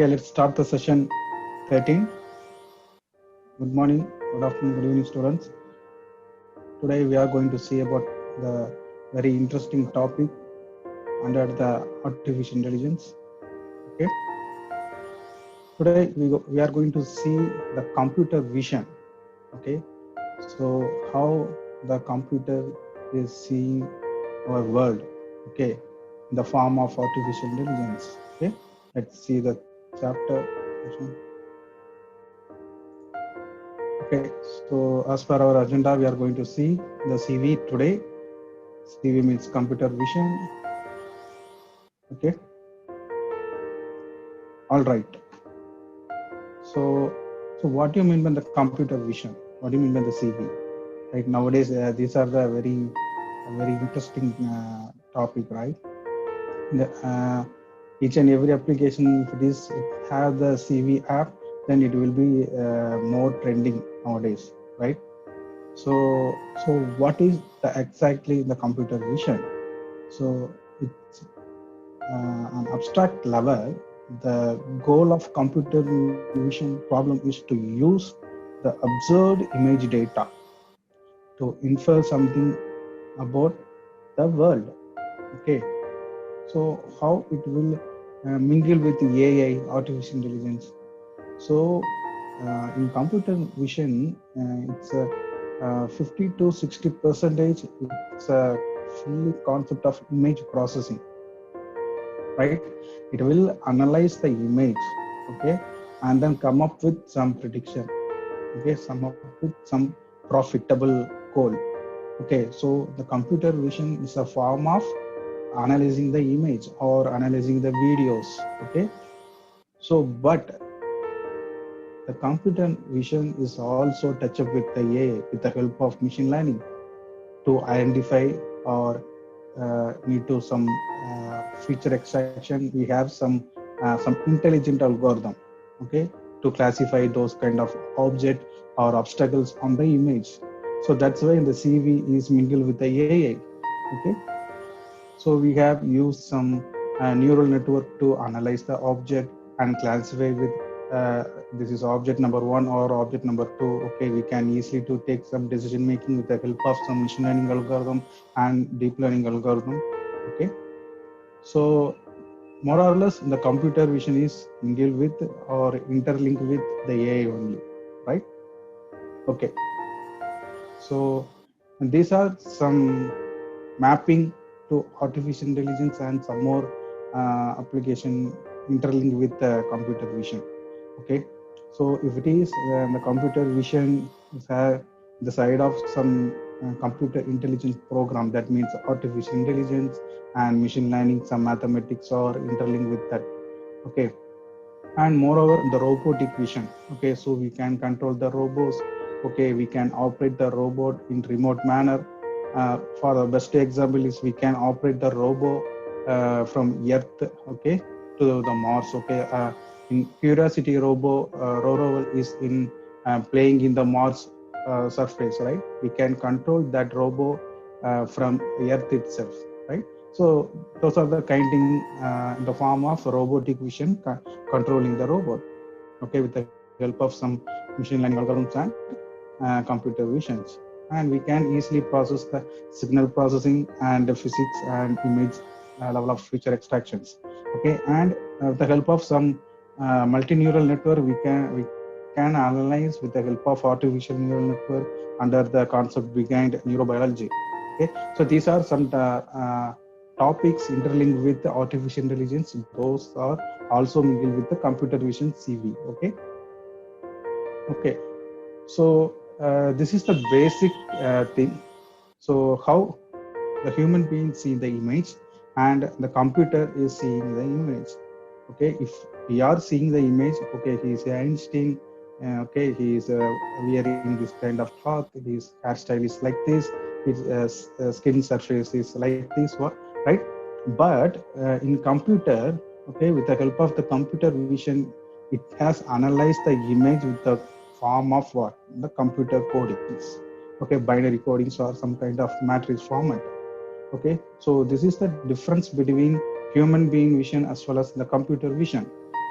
Okay, let's start the session 13. Good morning, good afternoon, good evening, students. Today we are going to see about the very interesting topic under the artificial intelligence. Okay. Today we are going to see the computer vision. Okay. So how the computer is seeing our world. Okay. In the form of artificial intelligence. Okay. Let's see the chapter. Okay, so as per our agenda, we are going to see the CV today. CV means computer vision. Okay. All right. So what do you mean by the computer vision? What do you mean by the CV? Right nowadays, these are the very interesting topic, right? Each and every application, if it have the CV app, then it will be more trending nowadays, right? So what is exactly the computer vision? So it's an abstract level. The goal of computer vision problem is to use the observed image data to infer something about the world. Okay. So how it will mingle with AI, artificial intelligence. So in computer vision, it's a 50 to 60%. It's a fully concept of image processing, right? It will analyze the image, okay, and then come up with some prediction, okay, come up with some profitable goal. Okay, so the computer vision is a form of analyzing the image or analyzing the videos. Okay, so but the computer vision is also touched up with the AI with the help of machine learning to identify or need to some feature extraction. We have some intelligent algorithm, okay, to classify those kind of object or obstacles on the image. So that's why the CV is mingled with the AI. Okay, so we have used some neural network to analyze the object and classify with this is object number 1 or object number 2. Okay, we can easily to take some decision making with the help of some machine learning algorithm and deep learning algorithm. Okay, so more or less the computer vision is mingled with or interlinked with the AI only, right? Okay, so these are some mapping to artificial intelligence and some more application interlinked with computer vision. Okay, so if it is the computer vision is the side of some computer intelligence program, that means artificial intelligence and machine learning, some mathematics are interlinked with that. Okay, and moreover the robotic vision. Okay, so we can control the robots. Okay, we can operate the robot in remote manner. For the best example is we can operate the robot from Earth, okay, to the Mars. Okay, in Curiosity rover is in playing in the Mars surface, right? We can control that robot from Earth itself, right? So those are the kinding in the form of robotic vision controlling the robot. Okay, with the help of some machine learning algorithms and computer visions, and we can easily process the signal processing and the physics and image level of feature extractions. Okay, and with the help of some multi-neural network, we can analyze with the help of artificial neural network under the concept behind neurobiology. Okay, so these are some topics interlinked with the artificial intelligence. Those are also mingled with the computer vision CV. Okay. Okay, so this is the basic thing. So how the human being see the image and the computer is seeing the image. Okay, if we are seeing the image, okay, he is Einstein. Okay, he is wearing this kind of cloth. His hairstyle is like this. His skin surface is like this. Right? But in computer, okay, with the help of the computer vision, it has analyzed the image with the form of what? The computer codings. Okay, binary codings or some kind of matrix format. Okay, so this is the difference between human being vision as well as the computer vision.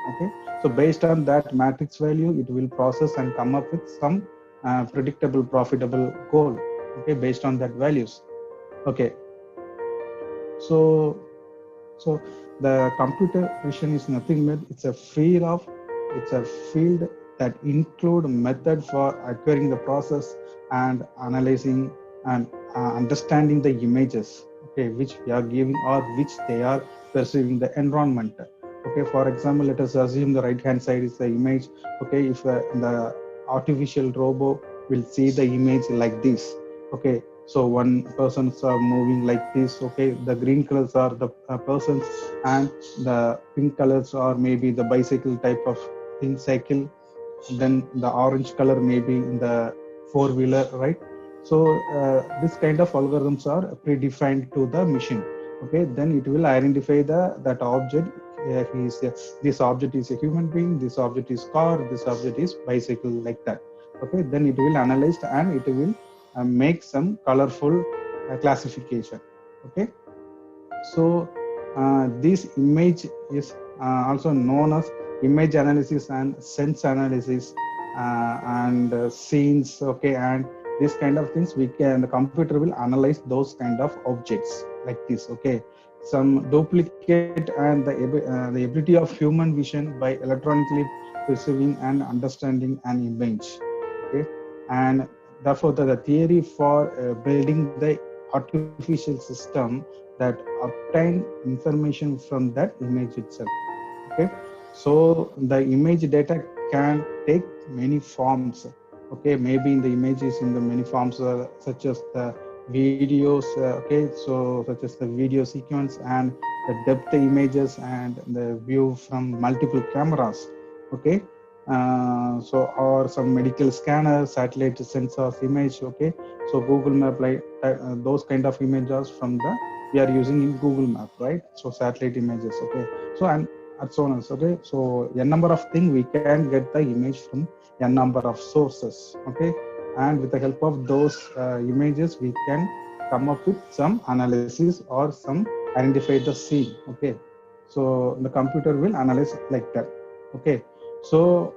Okay, so based on that matrix value, it will process and come up with some predictable profitable goal, okay, based on that values. Okay, so so the computer vision is nothing but it's a field that include method for acquiring the process and analyzing and understanding the images, okay, which we are giving or which they are perceiving the environment. Okay, for example, let us assume the right hand side is the image. Okay, if the artificial robot will see the image like this. Okay, so one persons are moving like this. Okay, the green colors are the persons, and the pink colors are maybe the bicycle type of thing, cycle. Then the orange color maybe in the four-wheeler, right? So this kind of algorithms are predefined to the machine. Okay, then it will identify that object. This object is a human being, this object is car, this object is bicycle, like that. Okay, then it will analyze and it will make some colorful classification. Okay, so this image is also known as image analysis and sense analysis and scenes. Okay, and this kind of things the computer will analyze those kind of objects like this. Okay, some duplicate and the ability of human vision by electronically perceiving and understanding an image. Okay, and therefore the theory for building the artificial system that obtain information from that image itself. Okay, so the image data can take many forms. Okay, maybe in the images in the many forms such as the videos. Okay, so such as the video sequence and the depth images and the view from multiple cameras. Okay, so or some medical scanners, satellite sensors image. Okay, so Google Map, like those kind of images from the we are using in Google Map, right? So satellite images. Okay, so and so on. Okay, so a number of things we can get the image from a number of sources. Okay, and with the help of those images we can come up with some analysis or some identify the scene. Okay, so the computer will analyze like that. Okay, so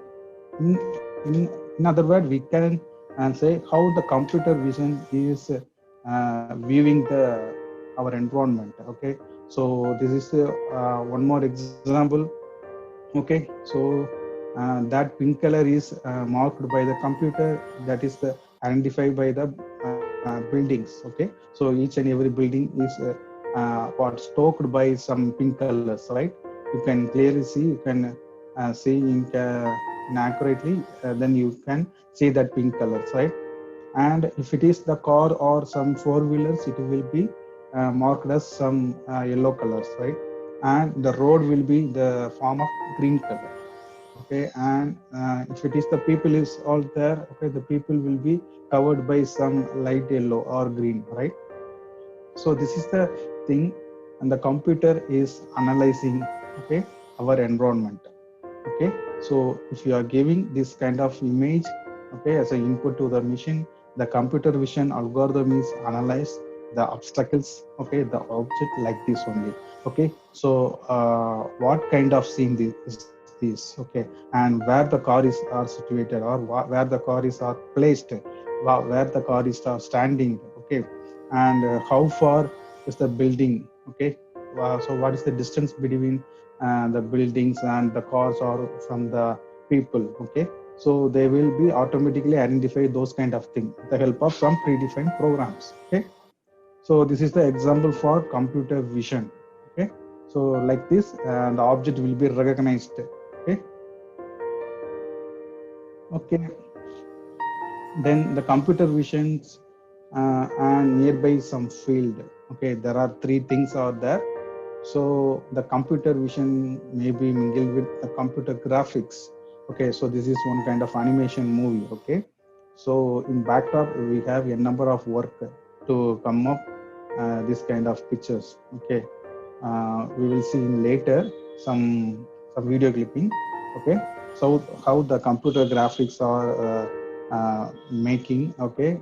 in, in other words, we can say how the computer vision is viewing our environment. Okay, so this is one more example. Okay, so that pink color is marked by the computer, that is identified by the buildings. Okay, so each and every building is what stoked by some pink colors, right? You can clearly see, you can see in accurately, then you can see that pink colors, right? And if it is the car or some four-wheelers, it will be marked as some yellow colors, right? And the road will be the form of green color. Okay, and if it is the people is all there, okay, the people will be covered by some light yellow or green, right? So this is the thing, and the computer is analyzing, okay, our environment. Okay, so if you are giving this kind of image, okay, as an input to the machine, the computer vision algorithm is analyze the obstacles, okay, the object like this only. Okay, so what kind of scene is this? Okay, and where the car is are situated, or where the car is are placed, where the car is are standing. Okay, and how far is the building. Okay, so what is the distance between the buildings and the cars or from the people. Okay, so they will be automatically identify those kind of things with the help of some predefined programs. Okay, so this is the example for computer vision. Okay, so like this, the object will be recognized. Okay, okay, then the computer visions and nearby some field. Okay, there are three things out there. So the computer vision may be mingled with the computer graphics. Okay, so this is one kind of animation movie. Okay, so in backdrop we have a number of work to come up this kind of pictures. Okay, we will see in later some video clipping. Okay, so how the computer graphics are making, okay,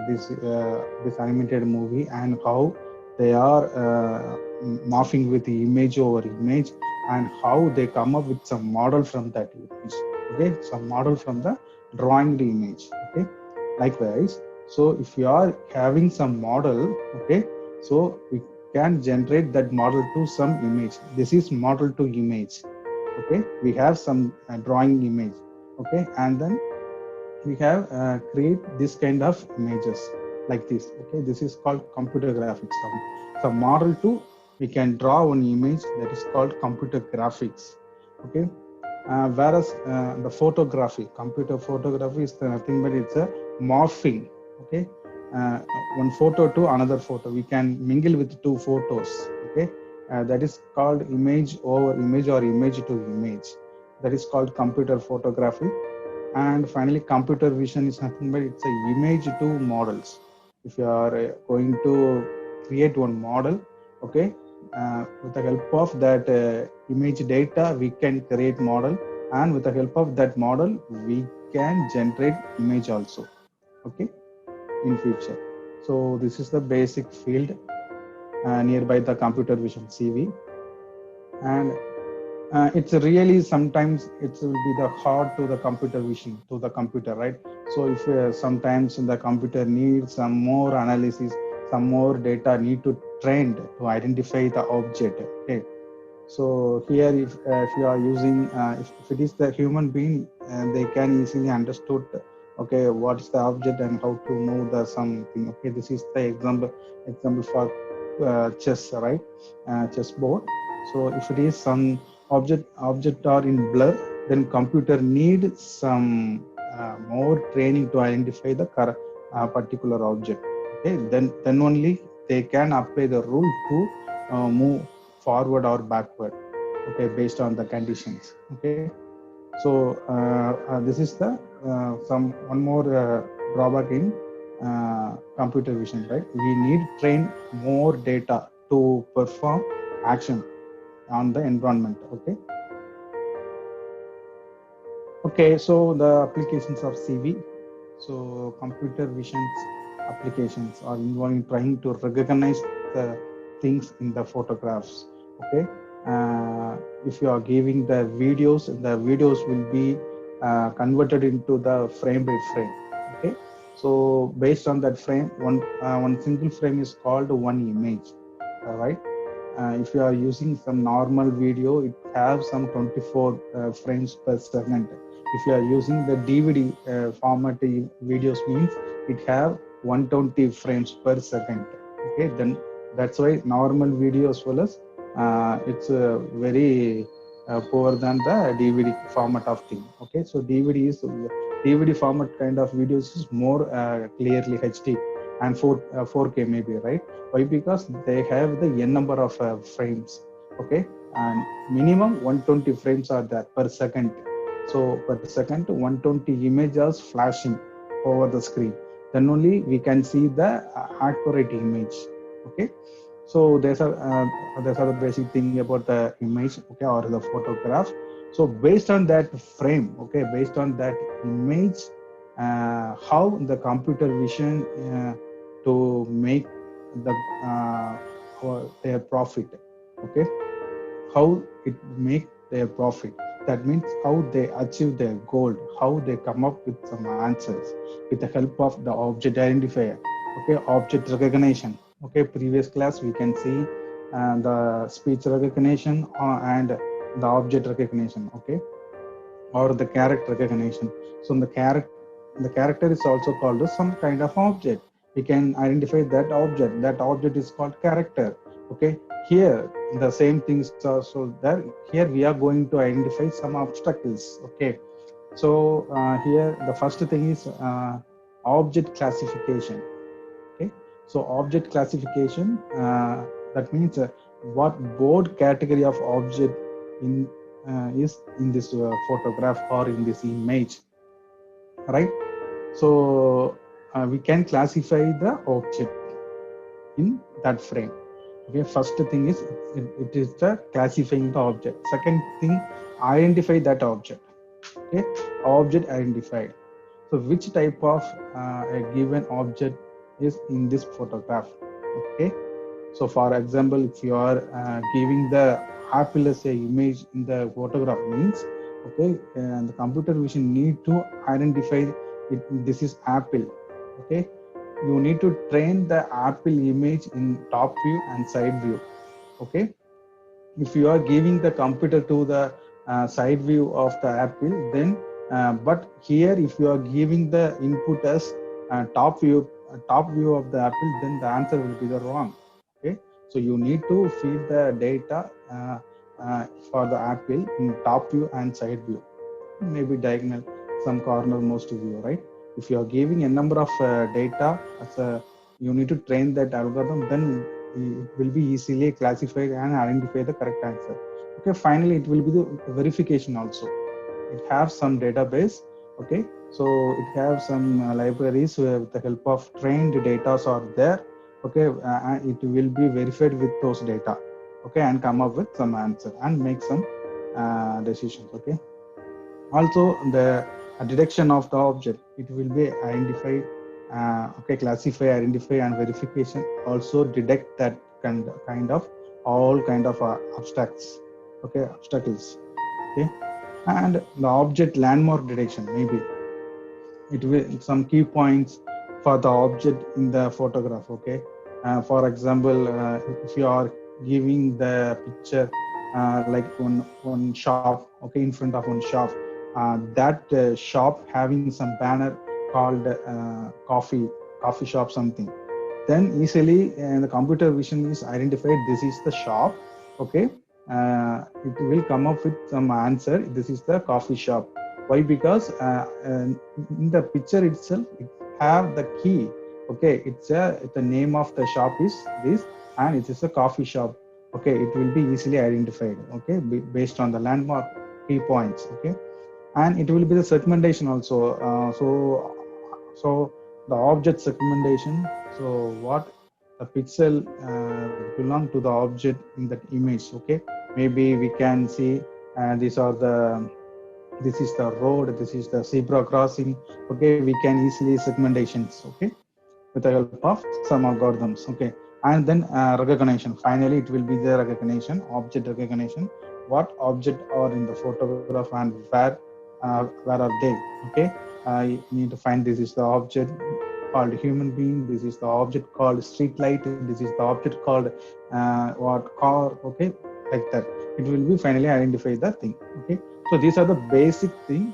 this animated movie, and how they are morphing with the image over image, and how they come up with some model from that image. Okay, some model from the drawing the image. Okay, likewise, so if you are having some model, okay, so we can generate that model to some image. This is model to image. Okay, we have some drawing image. Okay, and then we have create this kind of images like this. Okay, this is called computer graphics. So model to we can draw one image, that is called computer graphics. Okay, whereas the photography, computer photography is nothing but it's a morphing. Okay, uh, one photo to another photo, we can mingle with two photos. Okay, that is called image over image or image to image. That is called computer photography. And finally, computer vision is nothing but it's a image to models. If you are going to create one model, okay, with the help of that image data, we can create model, and with the help of that model, we can generate image also. Okay, in future. So this is the basic field nearby the computer vision CV, and it's really sometimes it will be the hard to the computer vision to the computer, right? So if sometimes the computer needs some more analysis, some more data need to trained to identify the object. Okay, so here if you are using if it is the human being, they can easily understood, okay, what is the object and how to move the something. Okay, this is the example for chess, right? Chess board. So if it is some object are in blur, then computer need some more training to identify the particular object. Okay, then only they can apply the rule to move forward or backward. Okay, based on the conditions. Okay, so this is the some one more drawback in computer vision, right? We need train more data to perform action on the environment. Okay, so the applications of CV. So computer vision's applications are involving trying to recognize the things in the photographs. Okay, if you are giving the videos will be converted into the frame by frame. Okay, so based on that frame, one single frame is called one image. Right. If you are using some normal video, it has some 24 frames per second. If you are using the DVD format videos, means it have 120 frames per second. Okay, then that's why normal video as well as it's very poor than the DVD format of thing. Okay, so DVD format kind of videos is more clearly HD and 4K maybe, right? Why? Because they have the n number of frames. Okay, and minimum 120 frames are there per second. So per second 120 images flashing over the screen, then only we can see the accurate image. Okay, so there's a the basic thing about the image, okay, or the photograph. So based on that frame, okay, based on that image, how the computer vision to make the their profit. Okay, how it make their profit, that means how they achieve their goal, how they come up with some answers with the help of the object identifier. Okay, object recognition. Okay, previous class we can see the speech recognition and the object recognition. Okay, or the character recognition. So the character is also called as some kind of object. We can identify that object. That object is called character. Okay, here the same things are also there. Here we are going to identify some obstacles. Okay, so here the first thing is object classification. Okay, so object classification, that means what board category of object in is in this photograph or in this image, right? So we can classify the object in that frame. Okay, first thing is it is the classifying the object. Second thing, identify that object. Okay, object identified. So which type of a given object is in this photograph. Okay, So for example, if you are giving the apple as a image in the photograph means, okay, the computer vision need to identify this is apple. Okay, you need to train the apple image in top view and side view. Okay, if you are giving the computer to the side view of the apple, then but here if you are giving the input as top view of the apple, then the answer will be the wrong. Okay, so you need to feed the data for the apple in top view and side view, maybe diagonal, some corner most view, right? If you are giving a number of data as a, you need to train that algorithm, then it will be easily classified and identify the correct answer. Okay, finally it will be the verification also. It has some database. Okay, so it has some libraries with the help of trained data are there. Okay, it will be verified with those data. Okay, and come up with some answer and make some decisions. Okay, also the detection of the object, it will be identified, okay, classify, identify and verification also detect that kind of all kind of abstracts, okay, obstacles. Okay, and the object landmark detection, maybe it will some key points for the object in the photograph. Okay, for example, if you are giving the picture like one shop, okay, in front of one shop, that shop having some banner called coffee shop something, then easily the computer vision is identified this is the shop. Okay, it will come up with some answer, this is the coffee shop. Why? Because in the picture itself it have the key. Okay, the name of the shop is this and it is a coffee shop. Okay, it will be easily identified. Okay, based on the landmark key points. Okay, and it will be the segmentation also. So the object segmentation, so what the pixel belong to the object in that image. Okay, maybe we can see these are the, this is the road, this is the zebra crossing. Okay, we can easily segmentations. Okay, with the help of some algorithms. Okay, and then recognition, finally it will be the recognition, object recognition, what object are in the photograph and where are they. Okay, you need to find this is the object called human being, this is the object called street light, this is the object called what car. Okay, like that it will be finally identify the thing. Okay, so these are the basic thing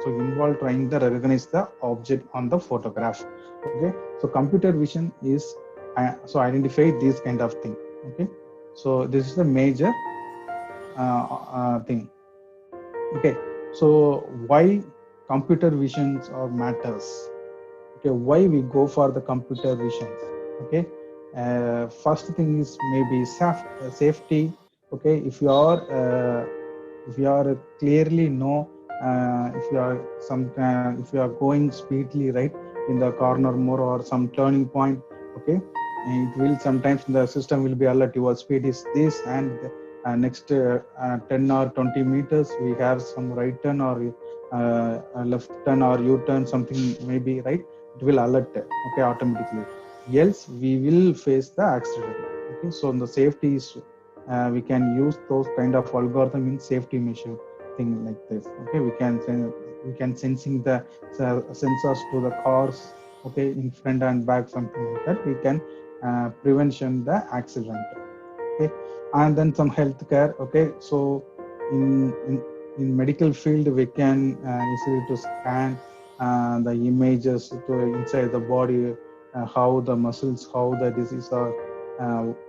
so involve trying to recognize the object on the photograph. Okay, so computer vision is so identify this kind of thing. Okay, so this is the major thing. Okay, so why computer visions or matters? Okay, why we go for the computer visions? Okay, first thing is maybe safety. Okay, if you are clearly know if you are if you are going speedily, right, in the corner more or some turning point. Okay, it will sometimes the system will be alert your speed is this and next 10 or 20 meters we have some right turn or left turn or u-turn something maybe, right, it will alert, okay, automatically, else we will face the accident. Okay, so the safety is we can use those kind of algorithm in safety measure thing like this. Okay, we can sensing the sensors to the cars, okay, in front and back, something like that, we can prevention the accident. Okay, and then some healthcare. Okay, so in medical field we can easily to scan the images to inside the body, how the muscles, how the disease are,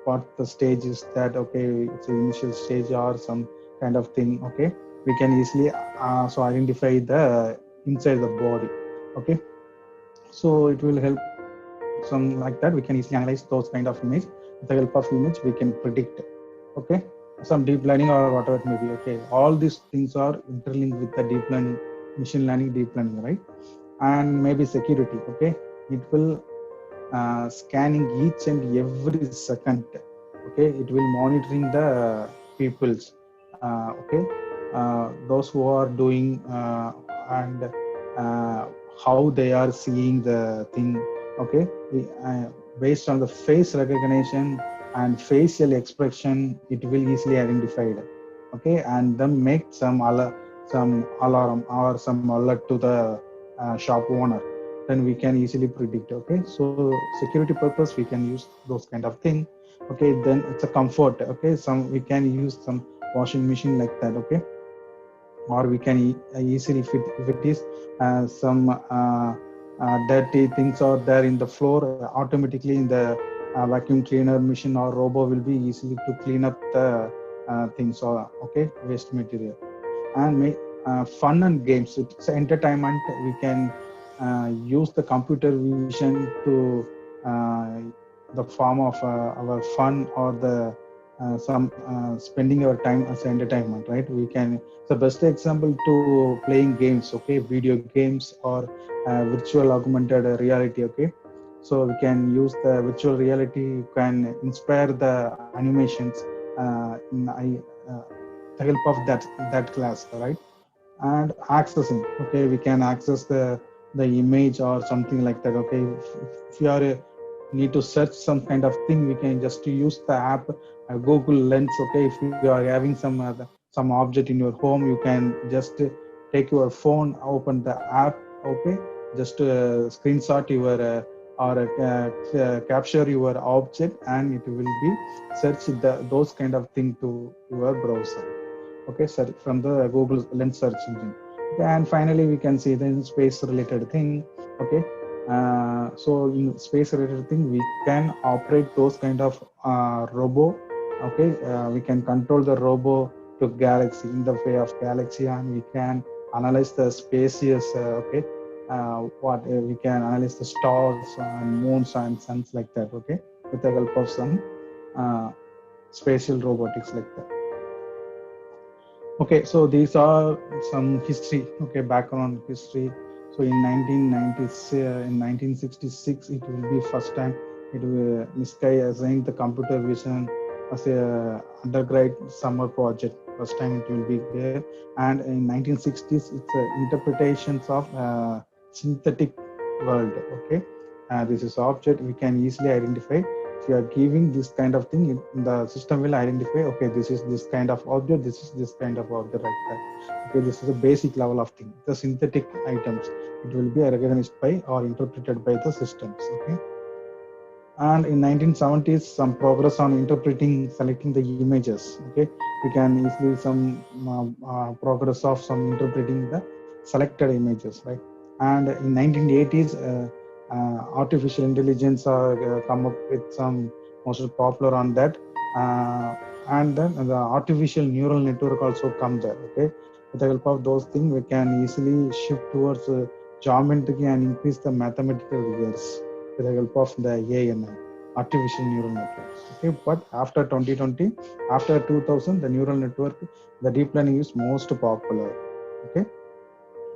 what the stage is that. Okay, it's an initial stage or some kind of thing. Okay, we can easily so identify the inside the body. Okay, so it will help some like that, we can easily analyze those kind of image. With the help of image we can predict. Okay, some deep learning or whatever it may be. Okay, all these things are interlinked with the deep learning, machine learning, deep learning, right? And maybe security. Okay, it will scanning each and every second. Okay, it will monitoring the peoples, okay, those who are doing and how they are seeing the thing. Okay, based on the face recognition and facial expression, it will easily identify it. Okay, and then make some alarm or some alert to the shop owner. Then we can easily predict. Okay, so security purpose we can use those kind of thing. Okay, then it's a comfort. Okay, some we can use some washing machine like that. Okay, or we can easily if it is some dirty things are there in the floor, automatically in the vacuum cleaner machine or robo will be easily to clean up the things or okay waste material. And make fun and games, it's entertainment. We can use the computer vision to the form of our fun or the some spending our time as entertainment, right? We can, the best example to playing games, okay, video games or virtual augmented reality. Okay, so we can use the virtual reality, you can inspire the animations in the help of that class, right? And accessing, okay, we can access the image or something like that. Okay, if you are need to search some kind of thing, we can just use the app Google Lens. Okay, if you are having some object in your home, you can just take your phone, open the app. Okay, just screenshot your or capture your object, and it will be search those kind of thing to your browser. Okay, search from the Google Lens search engine. Okay, and finally we can see the space related thing. Okay, so in space related thing we can operate those kind of robo. Okay, we can control the robo to galaxy, in the way of galaxy, and we can analyze the spacious okay, what we can analyze the stars and moons and suns like that. Okay, with the help of some uh, spatial robotics like that. Okay, so these are some history. Okay, background history. So in 1990s, in 1966, it will be first time it will NISCAI assigned the computer vision as a undergrad summer project. First time it will be there, and in 1960s, it's interpretations of synthetic world. Okay, this is object we can easily identify. If you are giving this kind of thing, the system will identify, okay, this is this kind of object, this is this kind of object, like that. Okay, this is a basic level of thing. The synthetic items, it will be recognized by or interpreted by the systems. Okay, and in 1970s, some progress on interpreting, selecting the images. Okay, we can easily some progress of some interpreting the selected images, right? And in 1980s, artificial intelligence come up with some most popular on that, and then the artificial neural network also come there. Okay, with the help of those things, we can easily shift towards geometry and increase the mathematical rigors with the help of the ANN, artificial neural networks. Okay, but after 2020, after 2000, the neural network, the deep learning is most popular. Okay,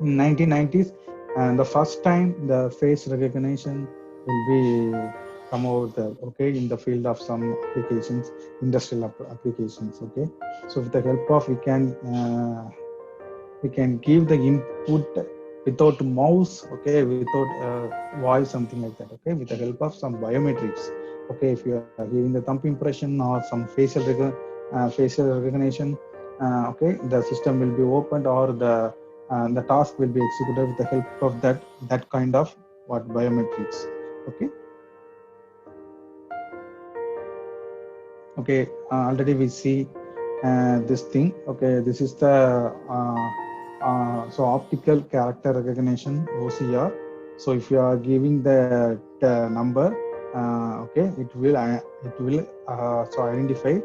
in 1990s, and the first time the face recognition will be come over there. Okay, in the field of some applications, industrial applications. Okay, so with the help of we can give the input without mouse. Okay, without voice, something like that. Okay, with the help of some biometrics. Okay, if you are giving the thumb impression or some facial recognition, okay, the system will be opened or the task will be executed with the help of that kind of what biometrics. Okay, okay, already we see this thing. Okay, this is the so optical character recognition, OCR. So if you are giving the number, okay, it will so identify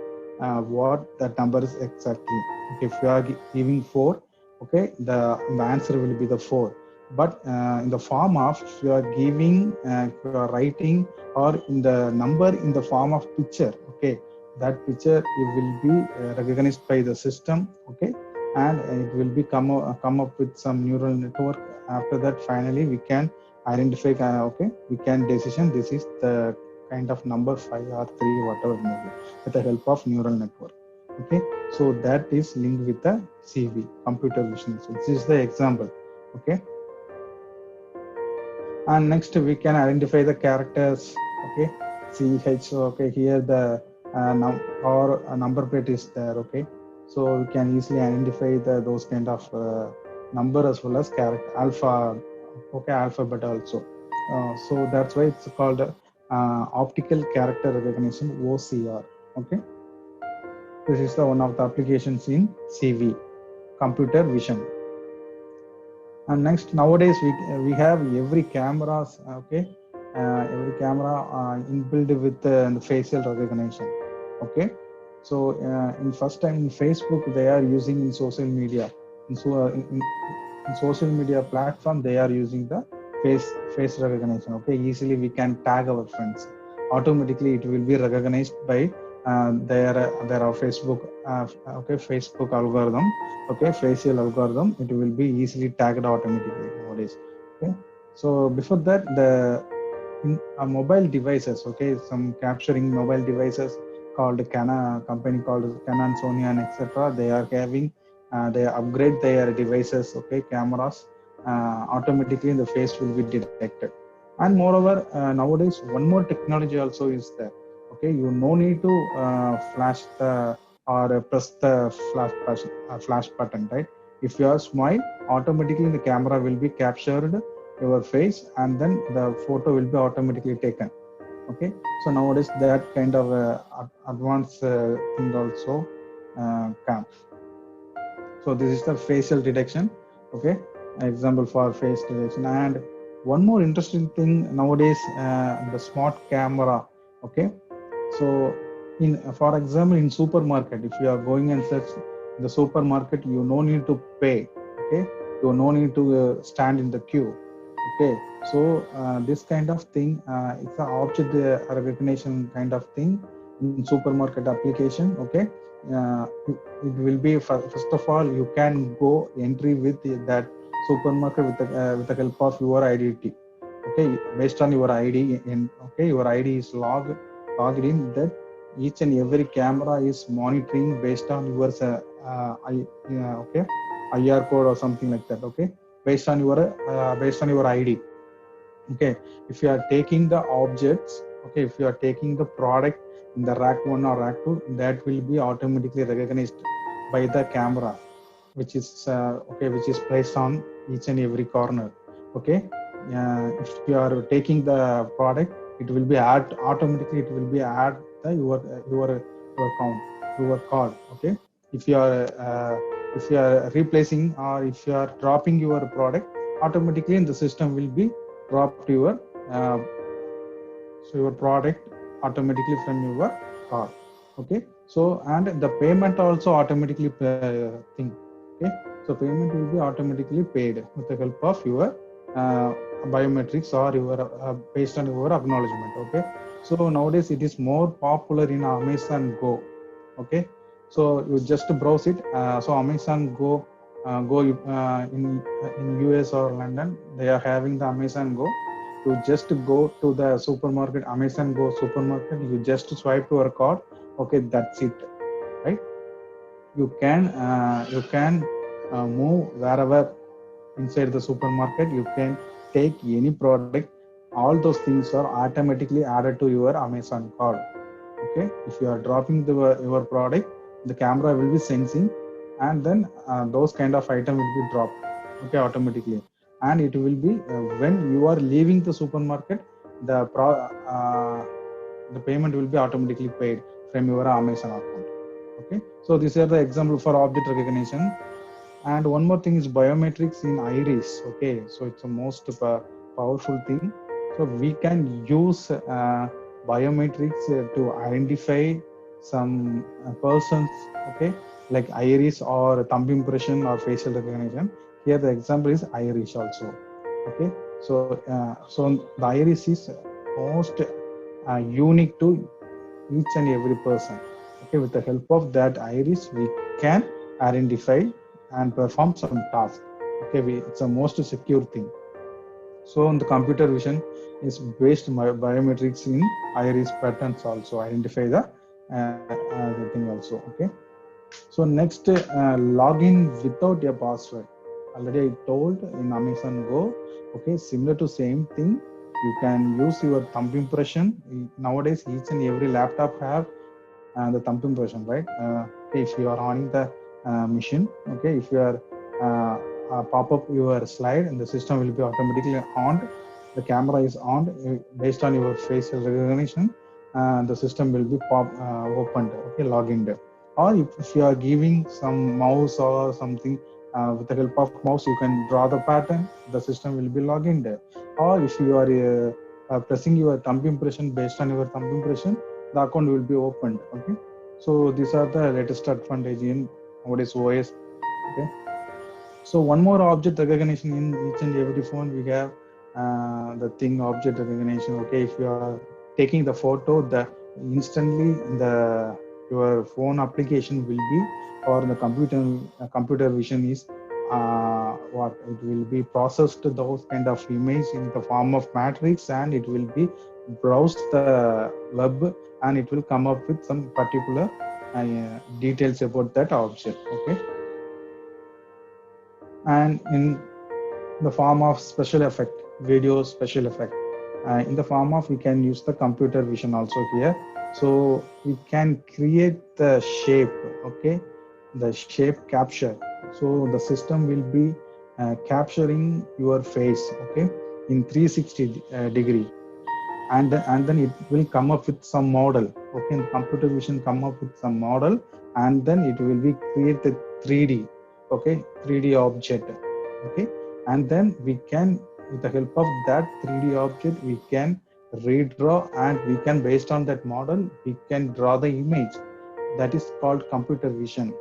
what that number is exactly. Okay, if you are giving 4, okay, the answer will be the 4. But in the form of, if you are giving, if you are writing, or in the number in the form of picture, okay, that picture it will be recognized by the system. Okay, and it will be come up with some neural network. After that, finally we can identify, okay, we can decision this is the kind of number 5 or 3, whatever it may be, with the help of neural network. Okay, so that is linked with the CV, computer vision. So this is the example. Okay, And next we can identify the characters. Okay, ch. Okay, here the or number plate is there. Okay, so we can easily identify those kind of number as well as character alpha. Okay, alphabet also. So that's why it's called optical character recognition, OCR. Okay, this is the one of the applications in CV, computer vision. And next, nowadays we have every cameras. Okay, every camera inbuilt with the facial recognition. Okay, so in first time in Facebook they are using in social media, in social media platform they are using the face recognition. Okay, easily we can tag our friends, automatically it will be recognized by their Facebook Facebook algorithm. Okay, facial algorithm, it will be easily tagged automatically nowadays. Okay, so before that the mobile devices. Okay, some capturing mobile devices called Canon, company called Canon, Sony, and etc. They are having they upgrade their devices. Okay, cameras automatically the face will be detected. And moreover, nowadays one more technology also is there. Okay, you no need to flash the or press the flash button, right? If you are smile, automatically the camera will be captured your face and then the photo will be automatically taken. Okay, so nowadays that kind of advanced thing also comes. So this is the facial detection. Okay, example for face detection. And one more interesting thing nowadays, the smart camera. Okay, so in for example in supermarket, if you are going and search the supermarket, you no need to pay. Okay, you no need to stand in the queue. Okay, so this kind of thing, it's an object recognition kind of thing in supermarket application. Okay, it will be first of all you can go entry with that supermarket with the help of your identity. Okay, based on your ID. Okay, your ID is logged in, that each and every camera is monitoring based on your okay, IR code or something like that. Okay, based on your ID. Okay, if you are taking the objects, okay, if you are taking the product in the rack 1 or rack 2, that will be automatically recognized by the camera, which is okay, which is placed on each and every corner. Okay, if you are taking the product, it will be add automatically, it will be add your count, your card. Okay, if you are replacing or if you are dropping your product, automatically in the system will be dropped your uh, so your product automatically from your card. Okay, so and the payment also automatically thing. Okay, so payment will be automatically paid with the help of your uh, biometrics or your based on your acknowledgement. Okay, so nowadays it is more popular in Amazon Go. Okay, so you just browse it. So Amazon Go, in US or London, they are having the Amazon Go. You just go to the supermarket, Amazon Go supermarket, you just swipe your card. Okay, that's it, right? You can move wherever inside the supermarket. You can take any product. All those things are automatically added to your Amazon card. Okay, if you are dropping your product, the camera will be sensing, and then those kind of item will be dropped. Okay, automatically. And it will be when you are leaving the supermarket, the the payment will be automatically paid from your Amazon account. Okay, so these are the example for object recognition. And one more thing is biometrics in iris. Okay, so it's the most powerful thing. So we can use biometrics to identify some persons. Okay, like iris or thumb impression or facial recognition. Here the example is iris also. Okay, so the iris is most unique to each and every person. Okay, with the help of that iris we can identify and perform some task. Okay, it's a most secure thing. So the computer vision is based biometrics in iris patterns also identify the thing also. Okay, so next, login without a password. already I told in Amazon Go. Okay, similar to same thing. You can use your thumb impression. Nowadays, each and every laptop have the thumb impression, right? Okay, if you are on the machine, okay, if you are pop up your slide, and the system will be automatically on. The camera is on based on your facial recognition. The system will be opened, okay, logged. Or if you are giving some mouse or something with the help of mouse, you can draw the pattern. The system will be logged in there. Or if you are pressing your thumb impression, based on your thumb impression, the account will be opened. Okay, so these are the latest advantage in nowadays OS. Okay, so one more object recognition in each and every phone we have the thing object recognition. Okay, if you are taking the photo, the instantly the your phone application will be, or the computer vision is what it will be processed those kind of image in the form of matrix, and it will be browse the web, and it will come up with some particular details about that object. Okay, and in the form of special effect, video special effect, in the form of we can use the computer vision also here. So we can create the shape, okay, the shape capture. So the system will be capturing your face, okay, in 360 degree, and then it will come up with some model. Okay, in computer vision come up with some model, and then it will be create the 3D, okay, 3D object. Okay, and then we can, with the help of that 3D object, we can redraw, and we can, based on that model, we can draw the image. That is called computer vision,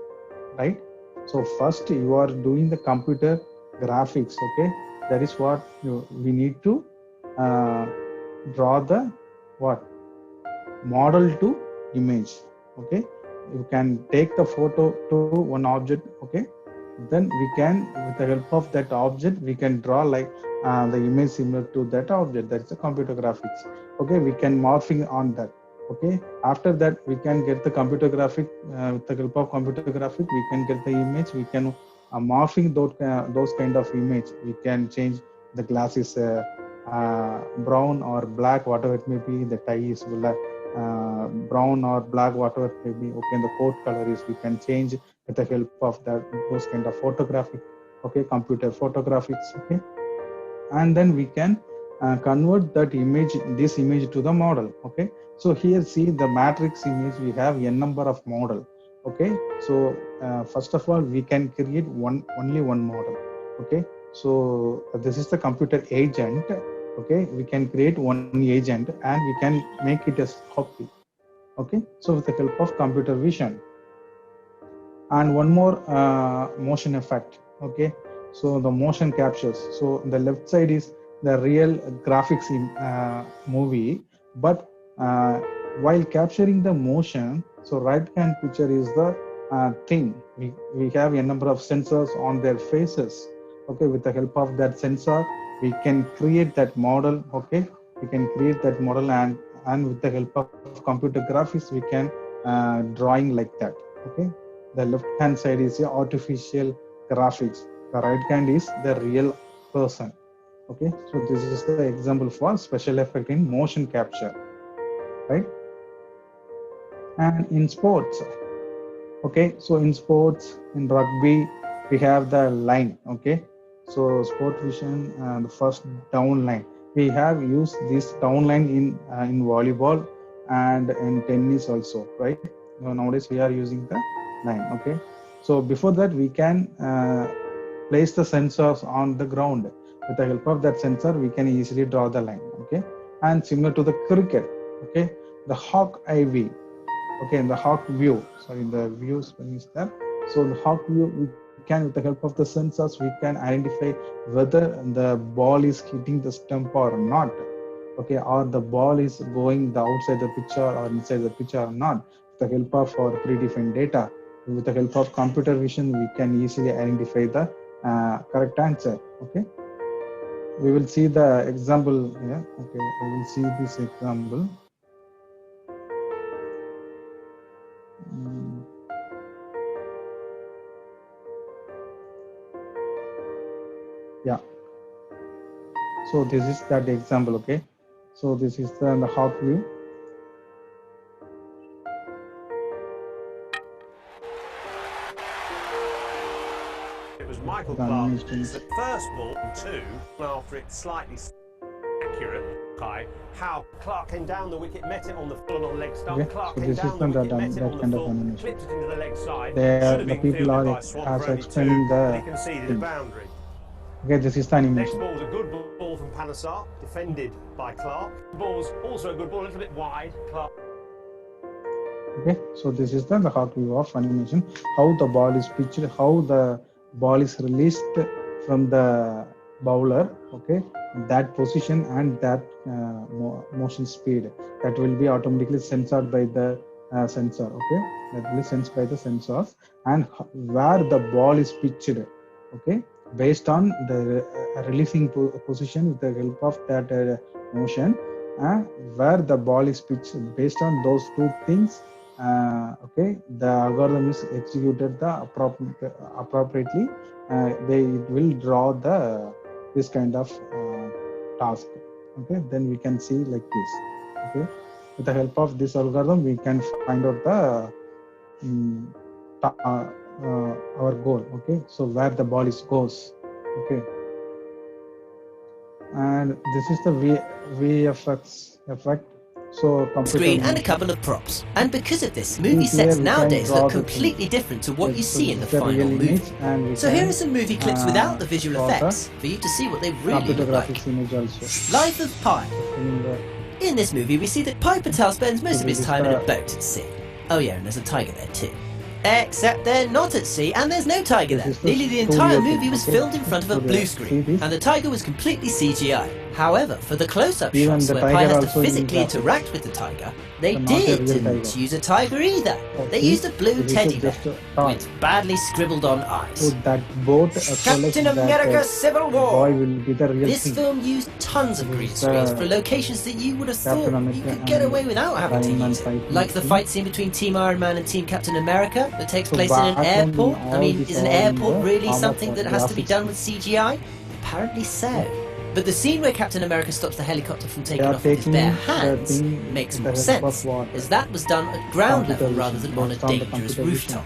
right? So first you are doing the computer graphics. Okay, that is what we need to uh, draw the what model to image. Okay, you can take the photo to one object. Okay, then we can, with the help of that object, we can draw like the image similar to that object. That's the computer graphics. Okay, we can morphing on that. Okay, after that we can get the computer graphic. With the help of computer graphic, we can get the image. We can morphing those kind of image. We can change the glasses brown or black, whatever it may be. The tie is brown or black, whatever it may be. Okay, and the coat color is, we can change with the help of that, those kind of photographic, okay, computer photographics. Okay, and then we can convert that image, this image, to the model. Okay, so here see the matrix image, we have n number of model. Okay, so first of all we can create only one model. Okay, so this is the computer agent. Okay, we can create one agent, and we can make it as copy. Okay, so with the help of computer vision. And one more motion effect. Okay, so the motion captures. So the left side is the real graphics in movie, but while capturing the motion, so right hand picture is the thing. We have a number of sensors on their faces. Okay, with the help of that sensor, we can create that model. Okay, we can create that model, and with the help of computer graphics, we can drawing like that. Okay, the left hand side is the artificial graphics, the right hand is the real person. Okay, so this is the example for special effect in motion capture, right? And in sports, okay, so in sports, in rugby, we have the line. Okay, so sport vision, the first down line, we have used this down line in volleyball and in tennis also, right? Nowadays we are using the line. Okay, so before that we can place the sensors on the ground. With the help of that sensor, we can easily draw the line. Okay, and similar to the cricket. Okay, the hawk eye view. Okay, in the hawk view, sorry, in the view spelling is there. So the hawk view, we can, with the help of the sensors, we can identify whether the ball is hitting the stump or not. Okay, or the ball is going the outside the picture or inside the picture or not. With the help of our predefined data, with the help of computer vision, we can easily identify the correct answer. Okay, we will see the example here. Okay, we will see this example. Yeah. So this is that example. Okay. So this is the hawk view. It was Michael Clarke, the first ball, 2, after it slightly accurate high. How Clarke came down the wicket, met it on the full on leg stump. Okay. Clarke So came this is down the wicket, met it that on kind the of full, animation. clipped it into the leg side. There, Should have the been people fielded are by Swan for has only 2, explained but he the conceded a boundary. Okay, this is the Next animation. ball's a good ball from Panesar, defended by Clarke. Ball's also a good ball, a little bit wide. Clarke. Okay, so this is the hawk view of animation. How the ball is pitched, how the ball is released from the bowler. Okay, that position and that motion speed that will be automatically censored by the sensor. Okay, that will be sensed by the sensors, and where the ball is pitched. Okay, based on the releasing position with the help of that motion, where the ball is pitched, based on those two things. Okay, the algorithm is executed the appropriately. It will draw this kind of task. Okay, then we can see like this. Okay, with the help of this algorithm, we can find out the our goal. Okay, so where the ball is goes. Okay, and this is the VFX effect. So screen and a couple of props. And because of this, movie sets nowadays look completely different to what you see in the final movie. So here are some movie clips without the visual effects for you to see what they really look like. Life of Pi. In this movie, we see that Pai Patel spends most of his time in a boat at sea. Oh yeah, and there's a tiger there too. Except they're not at sea, and there's no tiger there. Nearly the entire movie was filmed in front of a blue screen, and the tiger was completely CGI. However, for the close-up shots where Pai has to physically interact with the tiger, they didn't use a tiger either. They used a blue teddy bear with badly scribbled on eyes. So that boat, Captain America Civil War! This thing. film used tons of green screens for locations that you would have thought you could get away without having to use it. Like the fight scene between Team Iron Man and Team Captain America that takes place in an airport. I mean, is an airport really something that has to be done with CGI? Apparently so. But the scene where Captain America stops the helicopter from taking off with his bare hands makes more sense, as that was done at ground level rather than on a dangerous rooftop.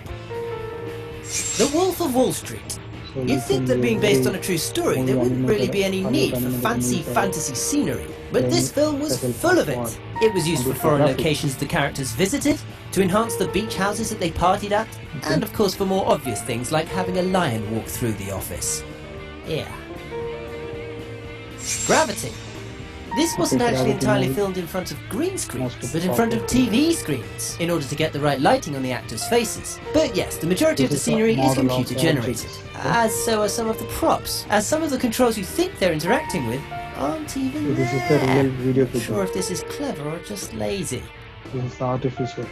The Wolf of Wall Street. You'd think that being based on a true story, there wouldn't really be any need for fancy fantasy scenery, but this film was full of it. It was used for foreign locations the characters visited, to enhance the beach houses that they partied at, and of course for more obvious things like having a lion walk through the office. Yeah. Gravity. This wasn't actually entirely filmed in front of green screens, but in front of TV screens, in order to get the right lighting on the actors' faces. But yes, the majority of the scenery is computer generated, as so are some of the props, as some of the controls you think they're interacting with aren't even there. This is the real video. I'm not sure if this is clever or just lazy. This is artificial.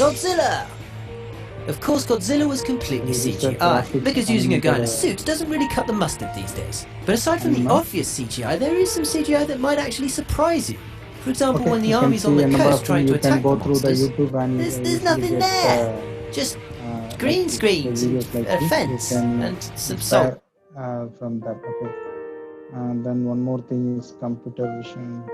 Godzilla! Of course, Godzilla was completely CGI, because using a guy in a suit doesn't really cut the mustard these days. But aside from the obvious CGI, there is some CGI that might actually surprise you. For example, when the army's on the coast trying to attack the monsters, there's nothing there. Just green screens, a fence, and some salt. From that, okay. And then one more thing is computer vision.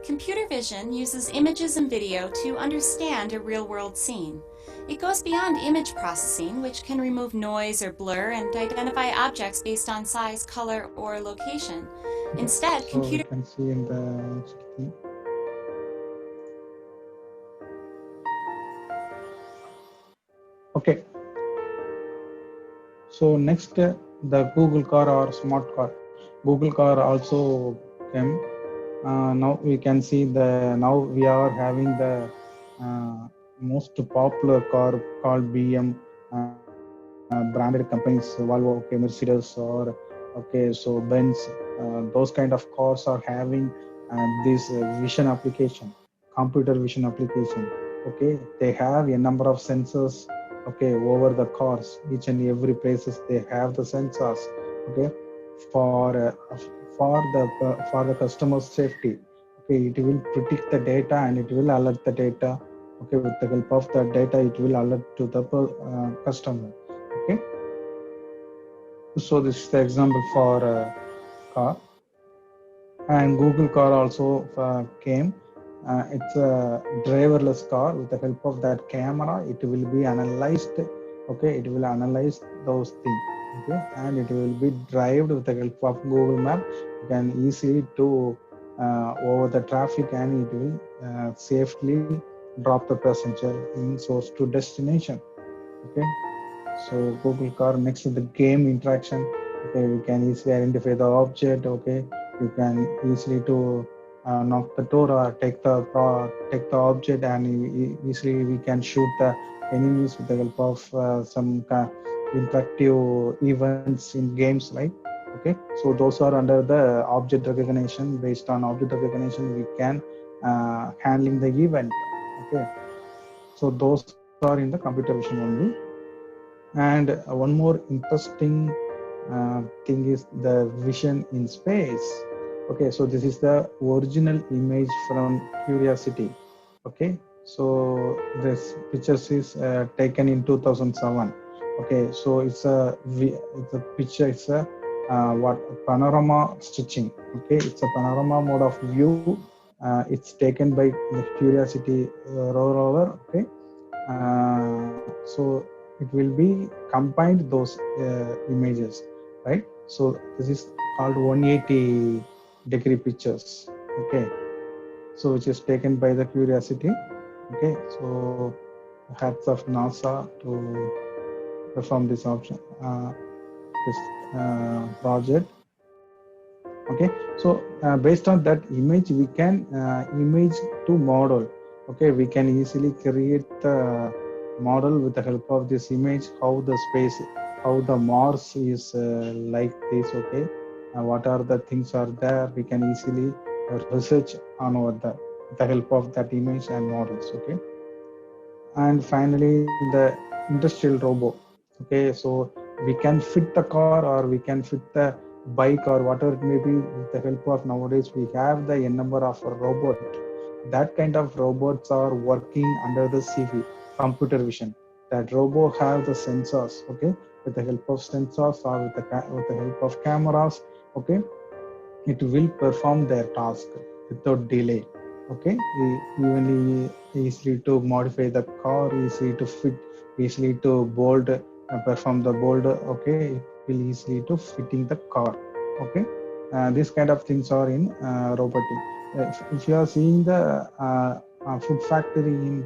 Computer vision uses images and video to understand a real-world scene. It goes beyond image processing, which can remove noise or blur and identify objects based on size, color, or location. Instead, computer... You can see in the next thing. Okay. So next, the Google car or smart car. Google car also came. Now we can see now we are having the most popular car called BM, branded companies, Volvo, okay, Mercedes, or okay, so Benz. Those kind of cars are having this vision application, computer vision application. Okay, they have a number of sensors. Okay, over the cars, each and every places they have the sensors. Okay, for the customer's safety. Okay, it will predict the data and it will alert the data. Okay, with the help of the data, it will alert to the customer. Okay, So this is the example for car. And Google Car also came. It's a driverless car. With the help of that camera, it will be analyzed. Okay, it will analyze those things. Okay, and it will be driven with the help of Google Map. You can easily to over the traffic, and it will safely drop the passenger in source to destination. Okay, so Google Car. Next to the game interaction. Okay, we can easily identify the object. Okay, you can easily to knock the door or take the object, and easily we can shoot the enemies with the help of some interactive events in games, right? Okay, so those are under the object recognition. Based on object recognition, we can handling the event. Okay, so those are in the computer vision only. And one more interesting thing is the vision in space. Okay, so this is the original image from Curiosity. Okay, so this picture is taken in 2007. Okay, so it's a picture. It's a panorama stitching. Okay, it's a panorama mode of view. It's taken by the Curiosity rover. Okay, so it will be combined those images, right? So this is called 180-degree pictures. Okay, so which is taken by the Curiosity. Okay, so hats of NASA to perform this option, this project. Okay, so based on that image, we can image to model. Okay, we can easily create the model with the help of this image, how the space, how the Mars is like this. Okay, what are the things are there, we can easily research on with the help of that image and models. Okay, and finally the industrial robot. Okay, so we can fit the car or we can fit the bike or whatever it may be. With the help of nowadays we have the n number of robot. That kind of robots are working under the CV, computer vision. That robot have the sensors. Okay, with the help of sensors or with the help of cameras. Okay, it will perform their task without delay. Okay, evenly, easily to modify the car, easily to fit, easily to bolt, perform the bolt. Okay, it will easily to fitting the car. Okay, these kind of things are in robotic. If you are seeing the food factory in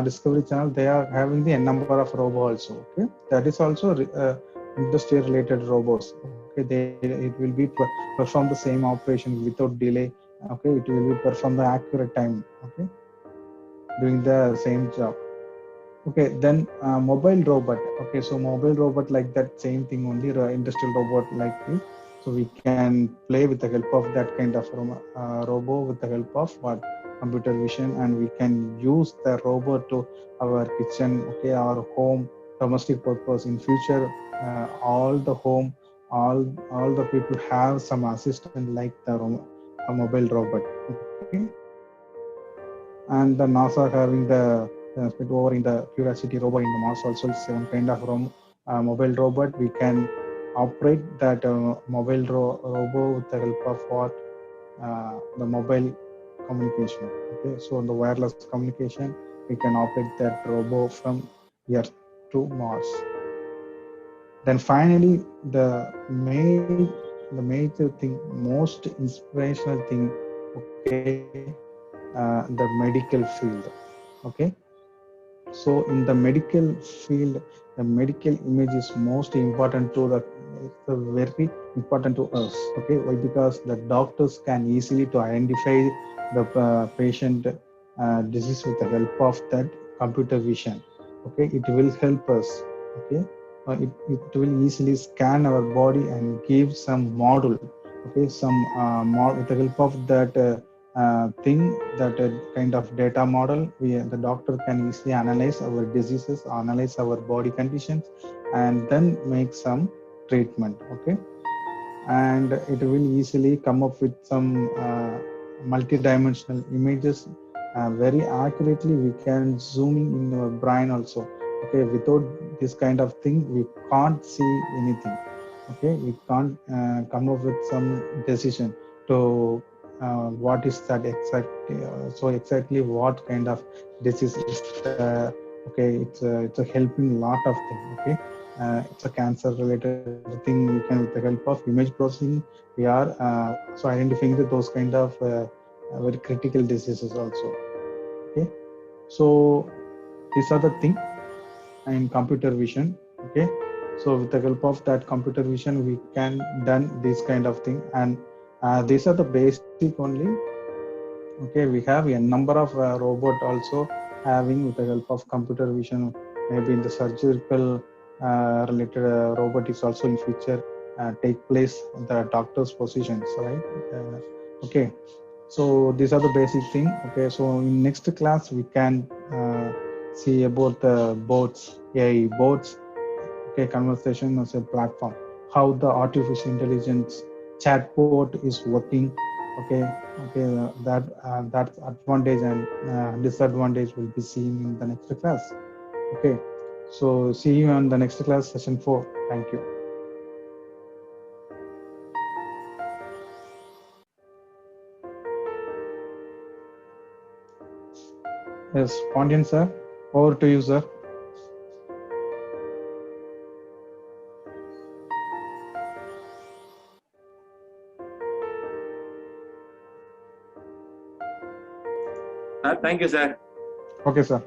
Discovery Channel, they are having the n number of robots also. Okay, that is also industry related robots. Okay, it will be perform the same operation without delay. Okay, it will be perform the accurate time. Okay, doing the same job. Okay, then mobile robot. Okay, so mobile robot like that same thing only, industrial robot like this. So we can play with the help of that kind of robot with the help of what computer vision, and we can use the robot to our kitchen. Okay, our home domestic purpose. In future, all the home, all the people have some assistant like the a mobile robot. Okay, and the NASA having the split over in the Curiosity robot in the Mars also is one kind of mobile robot. We can operate that mobile robot with the help of what the mobile communication. Okay, so the wireless communication, we can operate that robot from Earth to Mars. Then finally, the major thing, most inspirational thing. Okay, the medical field. Okay, so in the medical field, the medical image is most important to very important to us. Okay, why? Because the doctors can easily to identify the patient disease with the help of that computer vision. Okay, it will help us. Okay, it will easily scan our body and give some model. Okay, some with the help of that thing, that kind of data model, the doctor can easily analyze our diseases, analyze our body conditions, and then make some treatment. Okay, and it will easily come up with some multi-dimensional images very accurately. We can zoom in our brain also. Okay, without this kind of thing we can't see anything. Okay, we can't come up with some decision to what is that exactly. So exactly what kind of disease is okay? It's a helping lot of things. Okay, it's a cancer related thing. We can, with the help of image processing, we are so identifying those kind of very critical diseases also. Okay, so these are the thing in computer vision. Okay, so with the help of that computer vision we can done this kind of thing, and these are the basic only. Okay, we have a number of robot also having with the help of computer vision. Maybe in the surgical related robot is also in future take place in the doctor's positions, right? Okay, so these are the basic thing. Okay, so in next class we can see about the bots, AI bots. Okay, conversation as a platform, how the artificial intelligence chatbot is working. Okay, okay, that advantage and disadvantage will be seen in the next class. Okay, so see you on the next class, session 4. Thank you. Yes, Pondian sir, over to you, sir. Thank you, sir. Okay, sir.